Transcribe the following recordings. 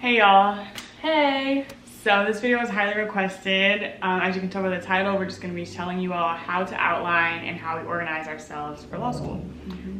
Hey y'all. Hey. So this video was highly requested. As you can tell by the title, we're just going to be telling you all how to outline and how we organize ourselves for law school.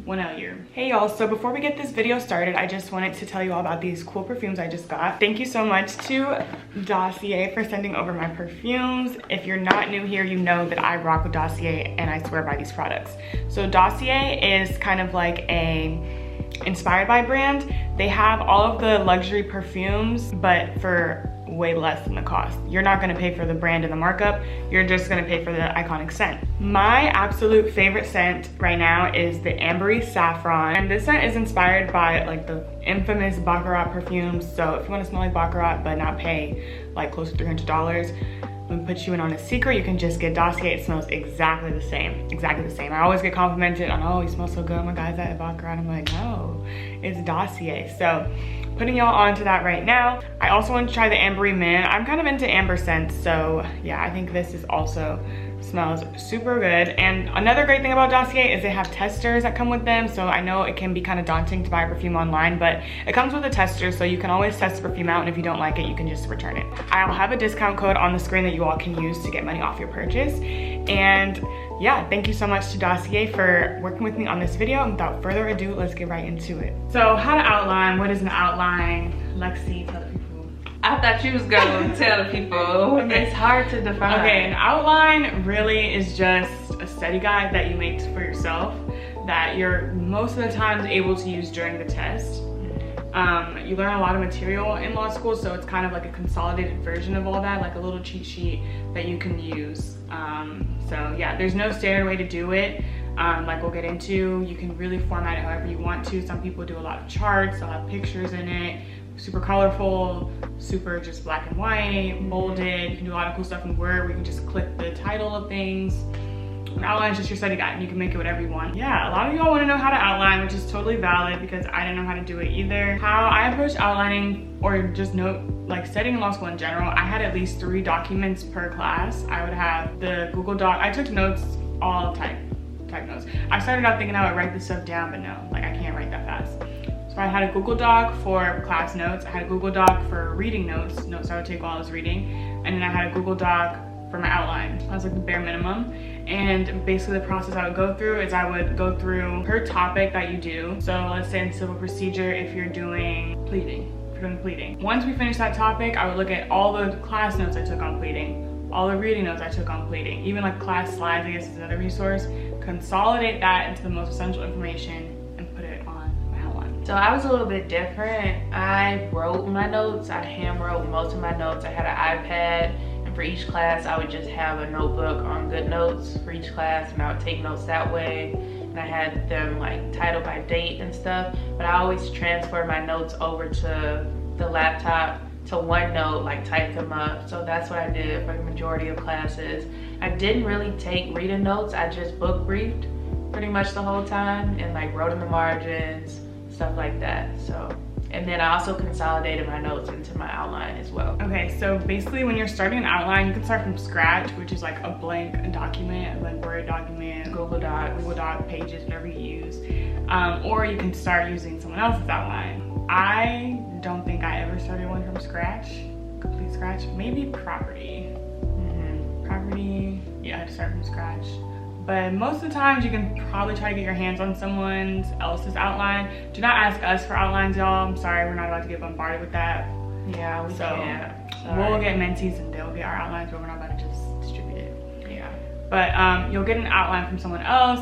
1L year. Hey y'all, so before we get this video started, I just wanted to tell you all about these cool perfumes I just got. Thank you so much to Dossier for sending over my perfumes. If you're not new here, you know that I rock with Dossier and I swear by these products. So Dossier is kind of like a inspired by brand. They have all of the luxury perfumes, but for way less than the cost. You're not gonna pay for the brand and the markup, you're just gonna pay for the iconic scent. My absolute favorite scent right now is the Ambery Saffron. And this scent is inspired by like the infamous Baccarat perfumes. So if you wanna smell like Baccarat but not pay like close to $300, I'm gonna put you in on a secret. You can just get Dossier. It smells exactly the same, exactly the same. I always get complimented on, oh, you smell so good. My guy's at Baccarat. I'm like, no, it's Dossier. So putting y'all onto that right now. I also want to try the Ambery Mint. I'm kind of into amber scents, so yeah, I think this is also smells super good. And another great thing about Dossier is they have testers that come with them. So I know it can be kind of daunting to buy a perfume online, but it comes with a tester, so you can always test the perfume out, and if you don't like it, you can just return it. I'll have a discount code on the screen that you all can use to get money off your purchase. And yeah, thank you so much to Dossier for working with me on this video. And without further ado, let's get right into it. So how to outline, what is an outline? Lexi, tell the people. I thought you was gonna tell the people. Okay. It's hard to define. Okay, an outline really is just a study guide that you make for yourself that you're most of the time able to use during the test. You learn a lot of material in law school, so it's kind of like a consolidated version of all that, like a little cheat sheet that you can use. So yeah, there's no standard way to do it. Like we'll get into, you can really format it however you want to. Some people do a lot of charts, they'll have pictures in it, super colorful, super just black and white, bolded. You can do a lot of cool stuff in Word where you can just click the title of things. An outline is just your study guide, and you can make it whatever you want. Yeah, a lot of y'all want to know how to outline, which is totally valid because I didn't know how to do it either. How I approach outlining, or just note, like studying law school in general, I had at least 3 documents per class. I would have the Google Doc. I took notes, all type notes. I started out thinking I would write this stuff down, but no, like I can't write that fast. So I had a Google Doc for class notes. I had a Google Doc for reading notes I would take while I was reading. And then I had a Google Doc for my outline. That was like the bare minimum. And basically the process I would go through is I would go through per topic that you do. So let's say in civil procedure, if you're doing pleading. Once we finish that topic, I would look at all the class notes I took on pleading, all the reading notes I took on pleading, even like class slides, I guess is another resource. Consolidate that into the most essential information and put it on my outline. So I was a little bit different. I wrote my notes. I hand wrote most of my notes. I had an iPad, and for each class, I would just have a notebook on good notes for each class, and I would take notes that way. And I had them like titled by date and stuff, but I always transfer my notes over to the laptop to OneNote, like type them up. So that's what I did for the majority of classes. I didn't really take reading notes. I just book briefed pretty much the whole time and like wrote in the margins, stuff like that. So, and then I also consolidated my notes into my outline as well. Okay, so basically when you're starting an outline, you can start from scratch, which is like a blank document, a blank Word document, Google Doc, Pages, whatever you use. Or you can start using someone else's outline. I don't think I ever started one from scratch, complete scratch. Maybe property. Property, yeah, I had to start from scratch. But most of the times you can probably try to get your hands on someone else's outline. Do not ask us for outlines, y'all. I'm sorry, we're not allowed to get bombarded with that. Yeah, we can't. We'll get mentees and they'll get our outlines, but we're not about to just distribute it. Yeah. But you'll get an outline from someone else,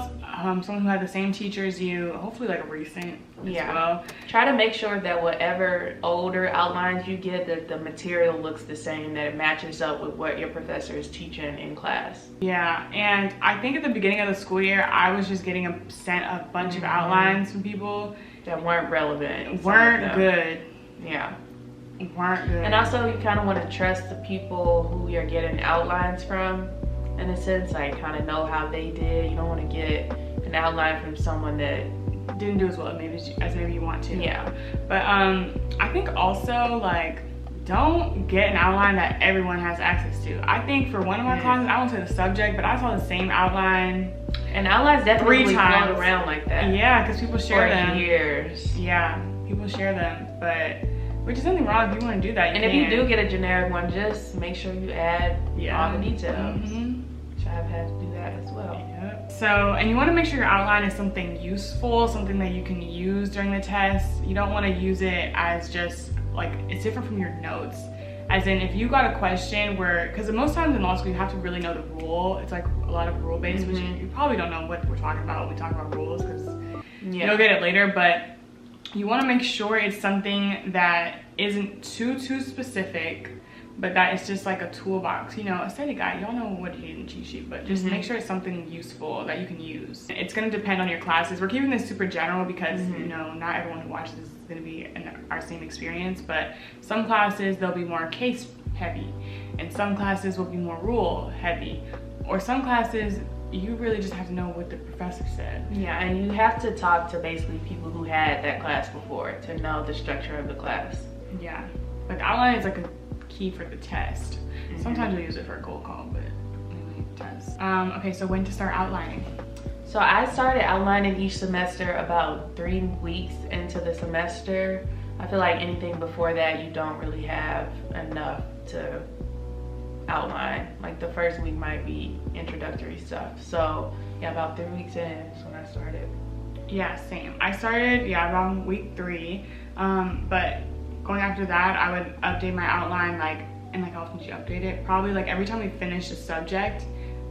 someone who had the same teacher as you, hopefully like a recent as well. Try to make sure that whatever older outlines you get, that the material looks the same, that it matches up with what your professor is teaching in class. Yeah, and I think at the beginning of the school year, I was just getting sent a bunch of outlines from people that weren't relevant. Weren't good. Yeah. Weren't good. And also you kind of want to trust the people who you're getting outlines from, in a sense, like kind of know how they did. You don't want to get an outline from someone that didn't do as well as maybe you want to. Yeah. But I think also like don't get an outline that everyone has access to. I think for one of my classes, I won't say the subject, but I saw the same outline. And outlines definitely 3 times float around like that. Yeah, because people share them. For years. Yeah, people share them, but Which is nothing wrong if you want to do that. And if you do get a generic one, just make sure you add all the details. Which I've had to do that as well. Yep. So, and you want to make sure your outline is something useful, something that you can use during the test. You don't want to use it as just like, it's different from your notes. As in, if you got a question where, because most times in law school you have to really know the rule. It's like a lot of rule based, which you probably don't know what we're talking about when we talk about rules, because you'll get it later. But you want to make sure it's something that isn't too specific, but that it's just like a toolbox, you know, a study guide. Y'all know what you need in the cheat sheet, but just make sure it's something useful that you can use. It's going to depend on your classes. We're keeping this super general because you know, not everyone who watches this is going to be in our same experience, but some classes they'll be more case heavy, and some classes will be more rule heavy, or some classes you really just have to know what the professor said. Yeah, and you have to talk to basically people who had that class before to know the structure of the class. Yeah, but the outline is like a key for the test. Sometimes we use it for a cold call, but mainly test. Okay, so when to start outlining? So I started outlining each semester about 3 weeks into the semester. I feel like anything before that, you don't really have enough to outline. Like the first week might be introductory stuff. So yeah, about 3 weeks in is when I started. Yeah, same. I started, around week 3. But going after that, I would update my outline, and how often did you update it? Probably like every time we finished a subject,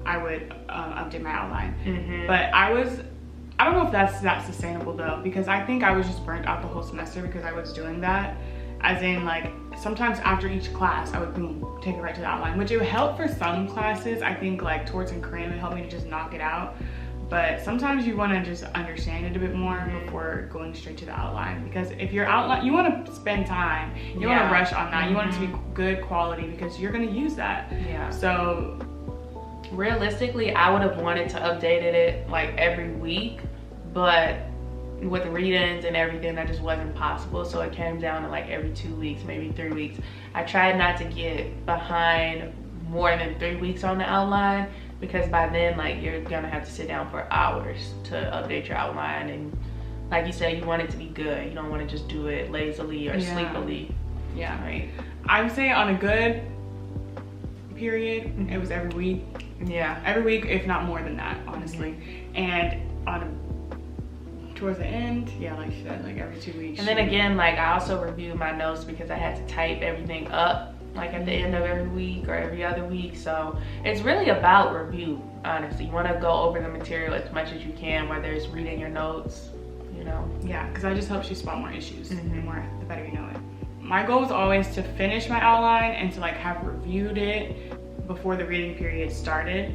I would update my outline. But I don't know if that's that sustainable though, because I think I was just burnt out the whole semester because I was doing that. As in, like, sometimes after each class, I would boom, take it right to the outline, which it would help for some classes. I think like torts and crim, it helped me to just knock it out. But sometimes you want to just understand it a bit more before going straight to the outline, because if your outline, you want to spend time, you don't want to rush on that. You want it to be good quality because you're going to use that. So realistically, I would have wanted to update it like every week, but with read-ins and everything, that just wasn't possible. So it came down to like every 2 weeks, maybe 3 weeks. I tried not to get behind more than 3 weeks on the outline, because by then, like, you're gonna have to sit down for hours to update your outline. And like you said, you want it to be good. You don't want to just do it lazily or sleepily. Right. I would say on a good period, it was every week. Every week, if not more than that, honestly. And towards the end, like you said, like every 2 weeks. And then again, like, I also reviewed my notes because I had to type everything up like at the end of every week or every other week. So it's really about review, honestly. You want to go over the material as much as you can, whether it's reading your notes, you know. Yeah, because that just helps you spot more issues. The better you know it. My goal was always to finish my outline and to like have reviewed it before the reading period started.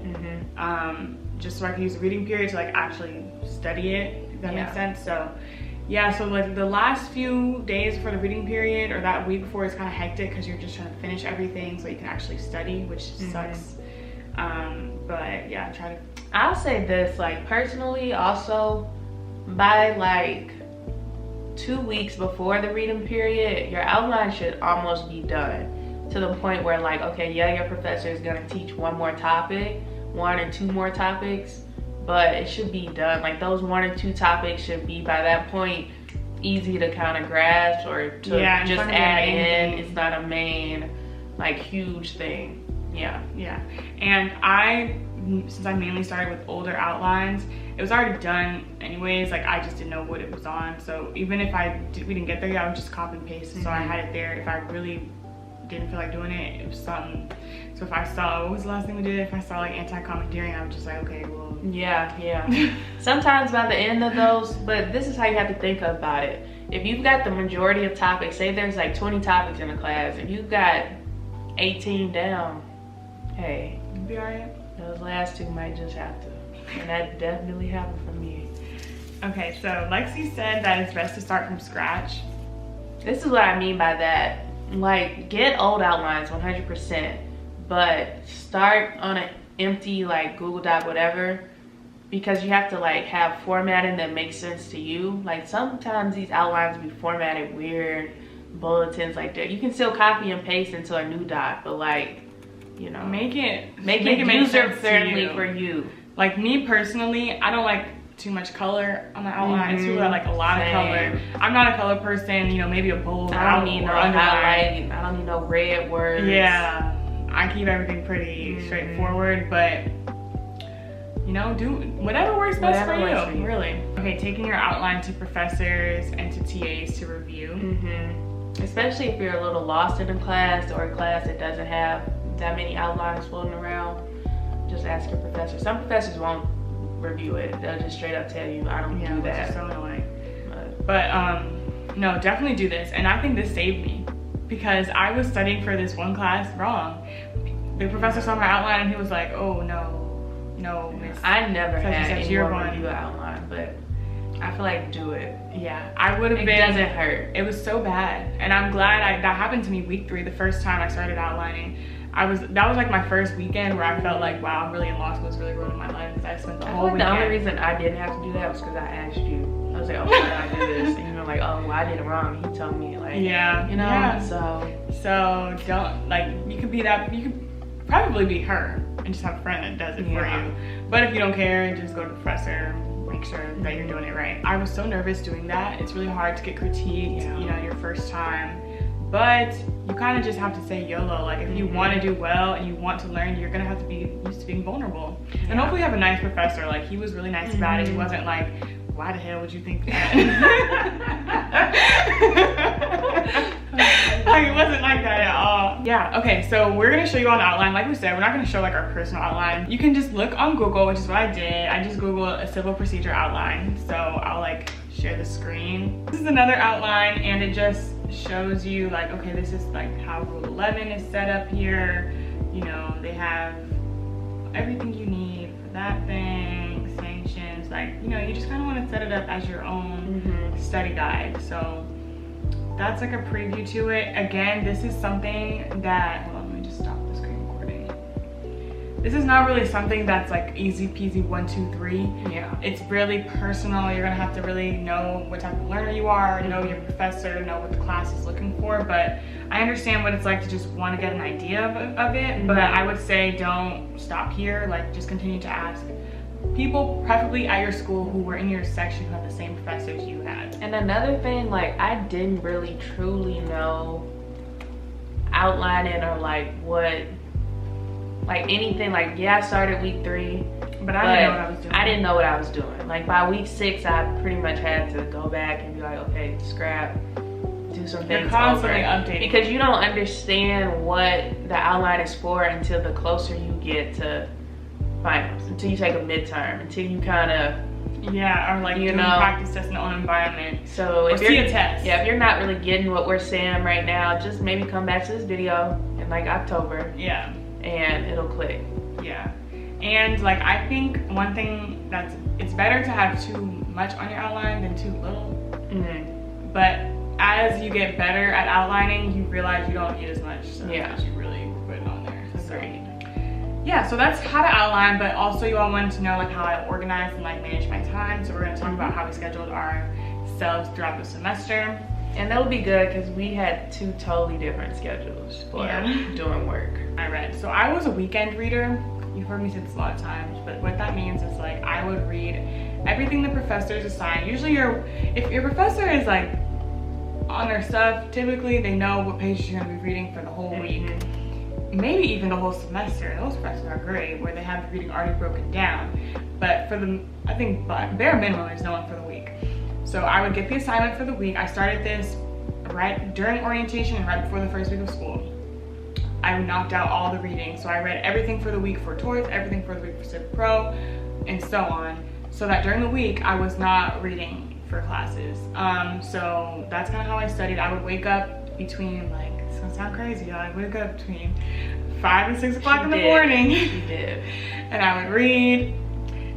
Just so I could use the reading period to like actually study it, if that makes sense. So so like the last few days before the reading period, or that week before, is kind of hectic because you're just trying to finish everything so you can actually study, which sucks. But yeah, try to. I'll say this, like, personally, also by like 2 weeks before the reading period, your outline should almost be done, to the point where like, okay, your professor is gonna teach one more topic, 1 or 2 more topics, but it should be done. Like those 1 or 2 topics should be by that point easy to kind of grasp or to just add in. It's not a main like huge thing. And since I mainly started with older outlines, it was already done anyways. Like I just didn't know what it was on, so even if we didn't get there yet, I would just copy and paste. So I had it there. If I really didn't feel like doing it, it was something. So if I saw, what was the last thing we did? If I saw like anti-commandeering, I was just like, okay, well. Sometimes by the end of those, but this is how you have to think about it. If you've got the majority of topics, say there's like 20 topics in a class, if you've got 18 down, hey, you'll be all right. Those last 2 might just have to. And that definitely happened for me. Okay, so Lexi said that it's best to start from scratch. This is what I mean by that. Like, get old outlines 100%, but start on an empty like Google Doc, whatever, because you have to like have formatting that makes sense to you. Like sometimes these outlines be formatted weird, bulletins like that. You can still copy and paste into a new doc, but like, you know, make it user friendly for you. Like me personally, I don't like too much color on the outline. It's people that like a lot of Same. color. I'm not a color person, you know, maybe a bold I don't need no underline. highlight. I don't need no red words. Yeah, I keep everything pretty straightforward, but you know, do whatever works best for you, really. Okay, taking your outline to professors and to TAs to review. Especially if you're a little lost in a class or a class that doesn't have that many outlines floating around, just ask your professor. Some professors won't review it. They'll just straight up tell you, I don't do that. Which is so annoying. But no, definitely do this. And I think this saved me because I was studying for this one class wrong. The professor saw my outline and he was like, oh no, miss. I never had anyone review an outline, but I feel like do it. Yeah, I would have been. It doesn't hurt. It was so bad. And I'm glad that happened to me week 3, the first time I started outlining. That was like my first weekend where I felt like, wow, I'm really in law school. It's really ruining my life because I spent the whole weekend. The only reason I didn't have to do that was because I asked you. I was like, oh, why did I do this? And you were like, oh, well, I did it wrong. He told me, like, yeah, you know, yeah. So don't, like, you could probably be her and just have a friend that does it for you. But if you don't care, just go to the professor, make sure that you're doing it right. I was so nervous doing that. It's really hard to get critiqued, you know, your first time. But you kind of just have to say YOLO. Like, if you want to do well and you want to learn, you're gonna have to be used to being vulnerable. And hopefully you have a nice professor. Like, he was really nice about it. He wasn't like, why the hell would you think that? Like, it wasn't like that at all. Yeah, okay, so we're gonna show you on the outline. Like we said, we're not gonna show like our personal outline. You can just look on Google, which is what I did. I just Googled a civil procedure outline. So I'll like share the screen. This is another outline and it just shows you like, okay, this is like how Rule 11 is set up here. You know, they have everything you need for that thing, sanctions, like, you know, you just kind of want to set it up as your own study guide. So that's like a preview to it. Again, this is something that, hold on, let me just stop the screen recording. This is not really something that's like easy peasy 1, 2, 3. Yeah. It's really personal. You're gonna have to really know what type of learner you are, know your professor, know what the class is looking for. But I understand what it's like to just want to get an idea of it. But I would say don't stop here. Like, just continue to ask people, preferably at your school, who were in your section, who have the same professors you had. And another thing, like, I didn't really truly know outlining or like what, like anything. Like, yeah, I started week 3, but I didn't know what I was doing. I didn't know what I was doing. Like, by week 6, I pretty much had to go back and be like, okay, scrap, do some things. You're constantly updating. Because you don't understand what the outline is for until the closer you get to finals, until you take a midterm, until you kind of, or like you know, practice test in the own environment. So if you're see a test. Yeah, if you're not really getting what we're saying right now, just maybe come back to this video in like October. Yeah. And it'll click. Yeah. And like, I think one thing it's better to have too much on your outline than too little. But as you get better at outlining, you realize you don't need as much stuff as you really put on there. Agreed. Yeah, so that's how to outline, but also you all wanted to know like how I organize and like manage my time. So we're gonna talk about how we scheduled ourselves throughout the semester. And that'll be good because we had 2 totally different schedules for doing work. So I was a weekend reader. You've heard me say this a lot of times, but what that means is like I would read everything the professors assign. Usually if your professor is like on their stuff, typically they know what pages you're gonna be reading for the whole week. Maybe even the whole semester. Those professors are great where they have the reading already broken down. But for the, I think bare minimum is knowing for the week. So I would get the assignment for the week. I started this right during orientation and right before the first week of school. I knocked out all the reading. So I read everything for the week for TORS, everything for the week for Civ Pro, and so on. So that during the week, I was not reading for classes. So that's kind of how I studied. I would wake up between like, it's gonna sound crazy, I would wake up between 5 and 6 o'clock in the morning. She did. And I would read,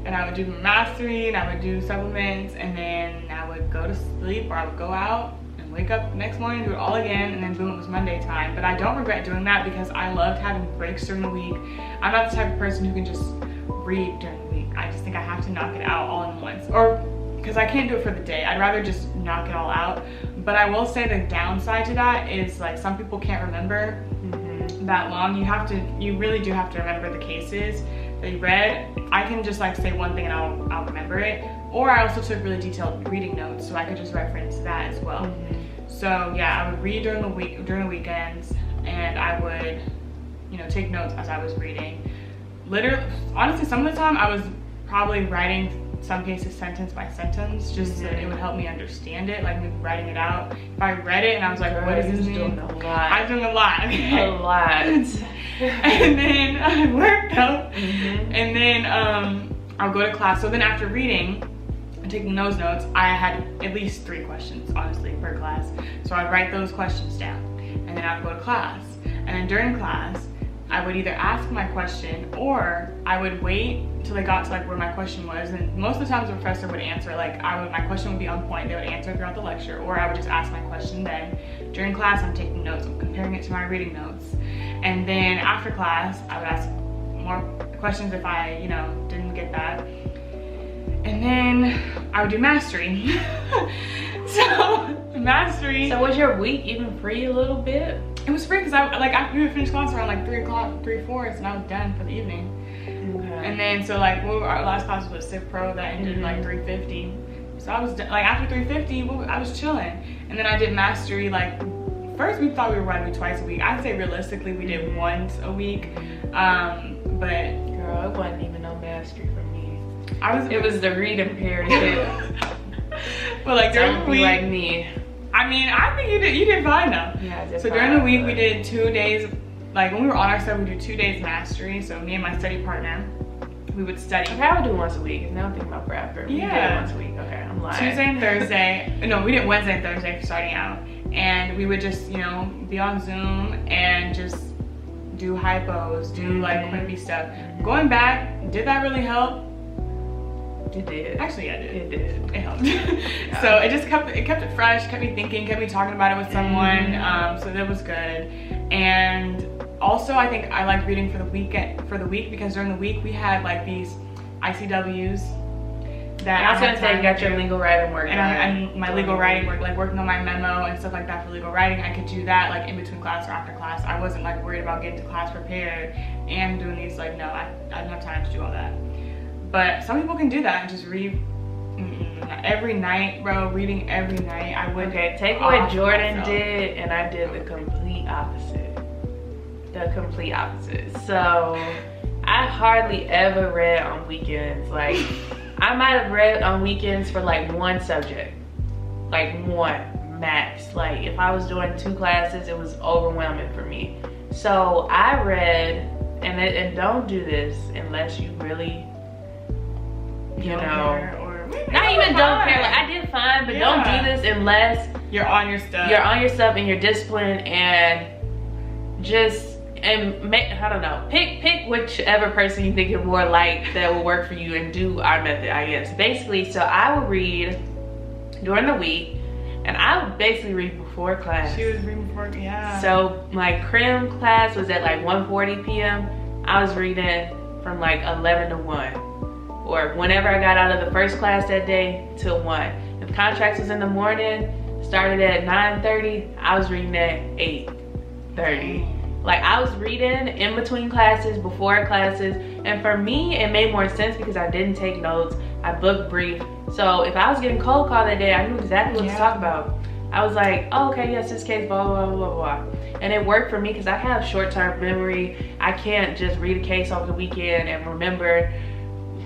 and I would do my mastery, and I would do supplements, and then I would go to sleep, or I would go out and wake up the next morning, do it all again, and then boom, it was Monday time. But I don't regret doing that because I loved having breaks during the week. I'm not the type of person who can just read during the week. I just think I have to knock it out all in once, or because I can't do it for the day. I'd rather just knock it all out. But I will say the downside to that is like some people can't remember that long. You really do have to remember the cases. they read, I can just like say one thing and I'll remember it. Or I also took really detailed reading notes, so I could just reference that as well. So yeah, I would read during the weekends, and I would, you know, take notes as I was reading. Literally, honestly, some of the time I was probably writing, some cases sentence by sentence, just so that it would help me understand it, like me writing it out. If I read it and I was like, what does this mean? Doing a lot. I'm doing a lot. A lot. And then I worked out, and then I'll go to class. So then after reading and taking those notes, I had at least 3 questions, honestly, per class. So I'd write those questions down, and then I'd go to class. And then during class, I would either ask my question, or I would wait till I got to like where my question was. And most of the times the professor would answer, like my question would be on point. They would answer throughout the lecture, or I would just ask my question then. During class, I'm taking notes, I'm comparing it to my reading notes. And then after class, I would ask more questions if I, you know, didn't get that. And then I would do mastery. So mastery. So was your week even free a little bit? It was free because we would finish class around like 3 o'clock, 3/4, and I was done for the evening. Okay. And then so like our last class was Civ Pro that ended like 3:50. So I was like after 3:50, I was chilling. And then I did mastery. Like first we thought we were going to do twice a week. I'd say realistically we did once a week. But girl, it wasn't even no mastery for me. It was the reading period. But like during the week, like me. I mean, I think you did fine though. Yeah, I did. So during the week we did 2 days, like when we were on our stuff, we did 2 days mastery. So me and my study partner, we would study. Okay, I would do it once a week. Now I'm thinking about Bradford. We did it once a week. Okay, I'm lying. Tuesday and Thursday. No, we did Wednesday and Thursday for starting out. And we would just, you know, be on Zoom and just do hypos, do like Quimpy stuff. Going back, did that really help? It did. Actually, yeah, it did. It did. It helped. Yeah. So it just kept it fresh, kept me thinking, kept me talking about it with someone. So that was good. And also, I think I liked reading for the week because during the week we had like these ICWs that I was gonna say you got your legal writing work. And my legal writing work, like working on my memo and stuff like that for legal writing, I could do that like in between class or after class. I wasn't like worried about getting to class prepared and doing these, like, no, I didn't have time to do all that. But some people can do that and just read every night, bro. Reading every night. I would. Okay, take what Jordan did, and I did the complete opposite. The complete opposite. So I hardly ever read on weekends. Like I might have read on weekends for like one subject, like one max. Like if I was doing 2 classes, it was overwhelming for me. So I read, and don't do this unless you really, you know, not even don't care. Like I did fine, but don't do this unless you're on your stuff. You're on your stuff and you're disciplined, and just make, I don't know, pick whichever person you think you're more like that will work for you, and do our method, I guess. Basically, so I would read during the week, and I would basically read before class. She was reading before, yeah. So my crim class was at like 1:40 p.m. I was reading from like 11 to 1. Or whenever I got out of the first class that day till 1. If contracts was in the morning, started at 9:30, I was reading at 8:30. Like I was reading in between classes, before classes, and for me it made more sense because I didn't take notes. I booked brief. So if I was getting cold call that day, I knew exactly what to talk about. I was like, oh, okay, yes, this case, blah, blah, blah, blah, blah. And it worked for me because I have short-term memory. I can't just read a case over the weekend and remember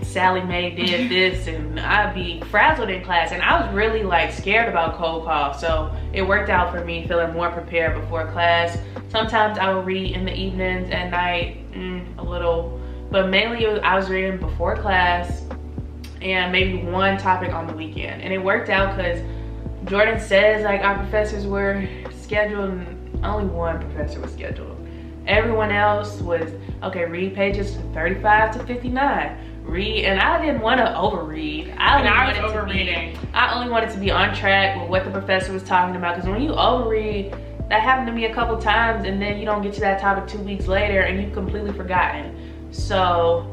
Sally Mae did this, and I'd be frazzled in class. And I was really like scared about cold call. So it worked out for me, feeling more prepared before class. Sometimes I would read in the evenings, at night, a little, but mainly I was reading before class and maybe one topic on the weekend. And it worked out because Jordan says like our professors were scheduled, and only one professor was scheduled. Everyone else was, okay, read pages 35 to 59. Read, and I didn't want to overread. I only wanted to be on track with what the professor was talking about, because when you overread, that happened to me a couple times, and then you don't get to that topic 2 weeks later and you've completely forgotten. So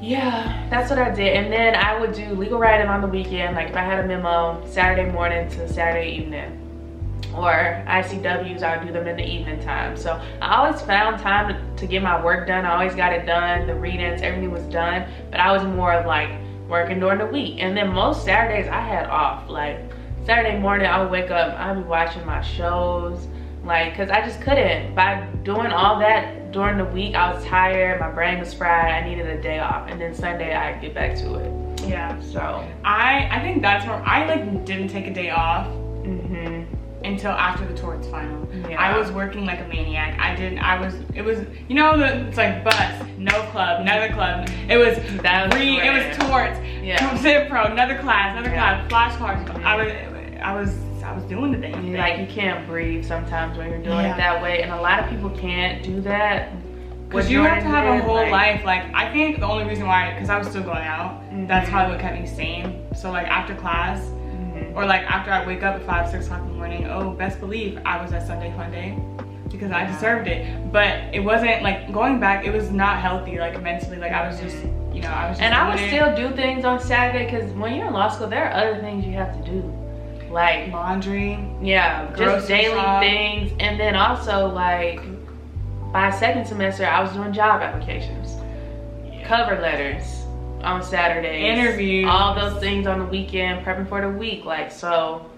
yeah, that's what I did. And then I would do legal writing on the weekend, like if I had a memo, Saturday morning to Saturday evening. or ICWs, I would do them in the evening time. So I always found time to get my work done. I always got it done, the readings, everything was done, but I was more of like working during the week. And then most Saturdays I had off. Like Saturday morning I would wake up, I'd be watching my shows, like, cause I just couldn't. By doing all that during the week, I was tired, my brain was fried, I needed a day off, and then Sunday I'd get back to it. Yeah. So I think that's where I like didn't take a day off until after the torts final. Yeah. I was working like a maniac. It was, you know, it's like bus, no club, another club. It was torts, Civ Pro, another class, flashcards. I was doing the thing. Like you can't breathe sometimes when you're doing it that way, and a lot of people can't do that. Because you have to have a whole life. Like I think the only reason why, because I was still going out, that's probably what kept me sane. So like after class, or like after I wake up at 5, 6 o'clock in the morning, oh, best believe I was at Sunday Fun Day because I deserved it. But it wasn't like going back, it was not healthy, like mentally. Like I was just, you know, I was just and I would still do things on Saturday because when you're in law school, there are other things you have to do. Like laundry, just daily things. And then also like by second semester, I was doing job applications, cover letters on Saturdays, interviews, all those things on the weekend, prepping for the week. Like, so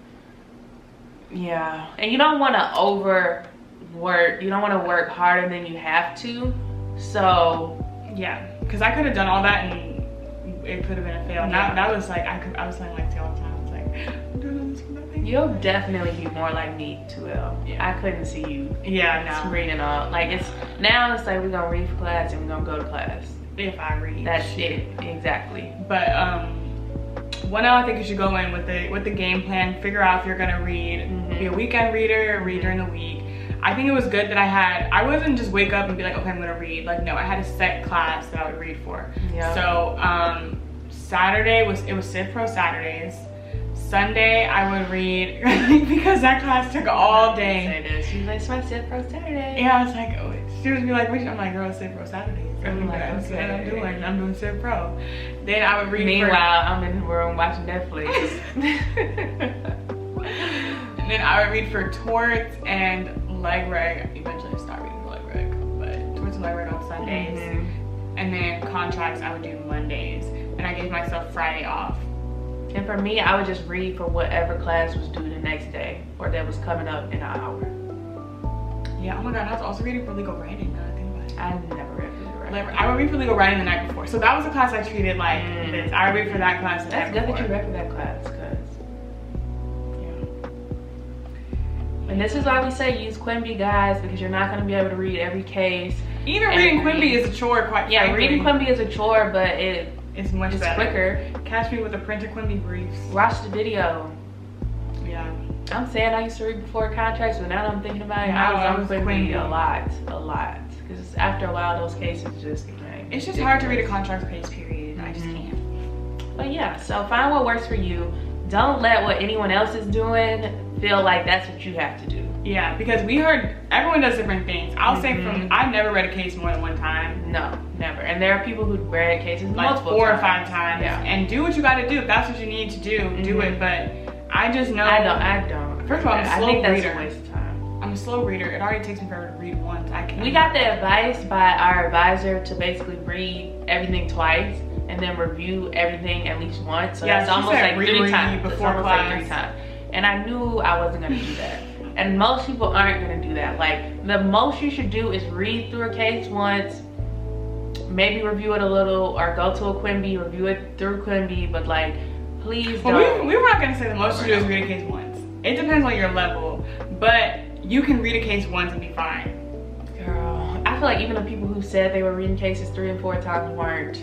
yeah. And you don't want to overwork, you don't want to work harder than you have to. So yeah, because I could have done all that and it could have been a fail. That was like I was saying like the all the time. I was like, I'm doing all this for nothing. You'll definitely be more like me, 2L. I couldn't see you reading all. Like it's like we're gonna read for class and we're gonna go to class. If I read, that's it, exactly. But 1L, I think you should go in with the game plan. Figure out if you're gonna read, be a weekend reader, or read during the week. I think it was good that I wasn't just wake up and be like, okay, I'm gonna read. Like no, I had a set class that I would read for. Yeah. So Saturday was Civ Pro Saturdays. Sunday I would read because that class took all day. She's like, it's my Civ Pro Saturday. Yeah, I was like, oh, she would be like, I'm like, girl, Civ Pro Saturdays. I'm like, okay. I'm doing Civ Pro. Then I would read. Meanwhile, I'm in the room watching Netflix. And then I would read for torts and leg reg. Eventually I start reading for leg reg, but torts and leg reg on Sundays. And then contracts I would do Mondays. And I gave myself Friday off. And for me, I would just read for whatever class was due the next day or that was coming up in an hour. Yeah, oh my God, I was also reading for legal writing now I think about it. I never read for legal writing. I would read for legal writing the night before. So that was a class I treated like this. I would read for that class the night before. That's good that you read for that class, cause and this is why we say use Quimby, guys, because you're not gonna be able to read every case. Even reading Quimby is a chore, quite frankly. Reading Quimby is a chore, but it's much better. Quicker. Catch me with a printed Quimby briefs. Watch the video. Yeah. I'm saying I used to read before contracts, but now that I'm thinking about it, I was on Quimby a lot. Because after a while, those cases just became It's just hard to read a contract case, period. I just can't. But yeah, so find what works for you. Don't let what anyone else is doing feel like that's what you have to do. Yeah, because we heard everyone does different things. I'll say I've never read a case more than one time. No, never. And there are people who read cases like multiple 4 times. or 5 times. Yeah. And do what you got to do. If that's what you need to do, do it. But I just know. I don't. First of all, I'm a slow reader. I think that's a waste of time. I'm a slow reader. It already takes me forever to read once. I can't. We got the advice by our advisor to basically read everything twice and then review everything at least once. So that's almost like 3 times. Before class. Like 3 times. And I knew I wasn't gonna do that. And most people aren't gonna do that. Like the most you should do is read through a case once, maybe review it a little, or go to a Quimby, review it through Quimby, but like, please don't. Well, we were not gonna say the most you do is read a case once. It depends on your level, but you can read a case once and be fine. Girl, I feel like even the people who said they were reading cases 3 and 4 times weren't.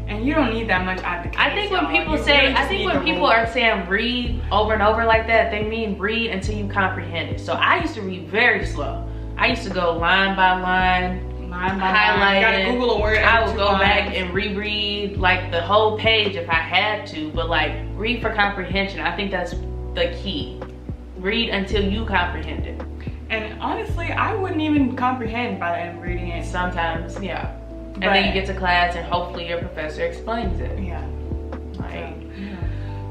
And you don't need that much out of the case. I think when people say, people are saying read over and over like that, they mean read until you comprehend it. So I used to read very slow. I used to go line by line, highlight. You gotta Google a word. I would go back and reread like the whole page if I had to, but like read for comprehension. I think that's the key. Read until you comprehend it. And honestly, I wouldn't even comprehend by the end of reading it. Sometimes, yeah. And then you get to class and hopefully your professor explains it. Yeah. Like,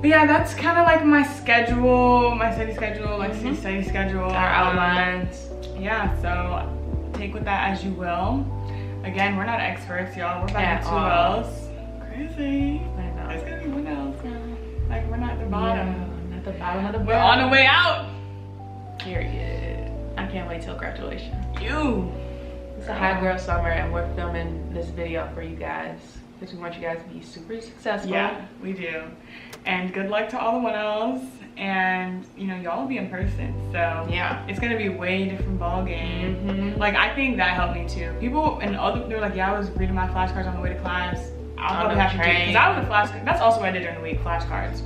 But yeah, that's kind of like my schedule, my study schedule, my study schedule. Our outlines. Yeah, so take with that as you will. Again, we're not experts, y'all. We're back to 2Ls. Crazy. I know. It's gonna be 1Ls now. Like, we're not at the bottom. Yeah, at the bottom of the We're on the way out. Period. I can't wait till graduation. It's a hot girl summer, and we're filming this video for you guys because we want you guys to be super successful. Yeah, we do. And good luck to all the 1Ls. And you know, y'all will be in person, so yeah, it's gonna be a way different ball game. Like, I think that helped me too. People and other, they were like, yeah, I was reading my flashcards on the way to class. I'll probably have to do, because I was a flashcard. That's also what I did during the week, flashcards.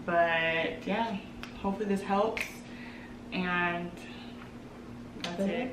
But yeah, hopefully this helps, and that's it.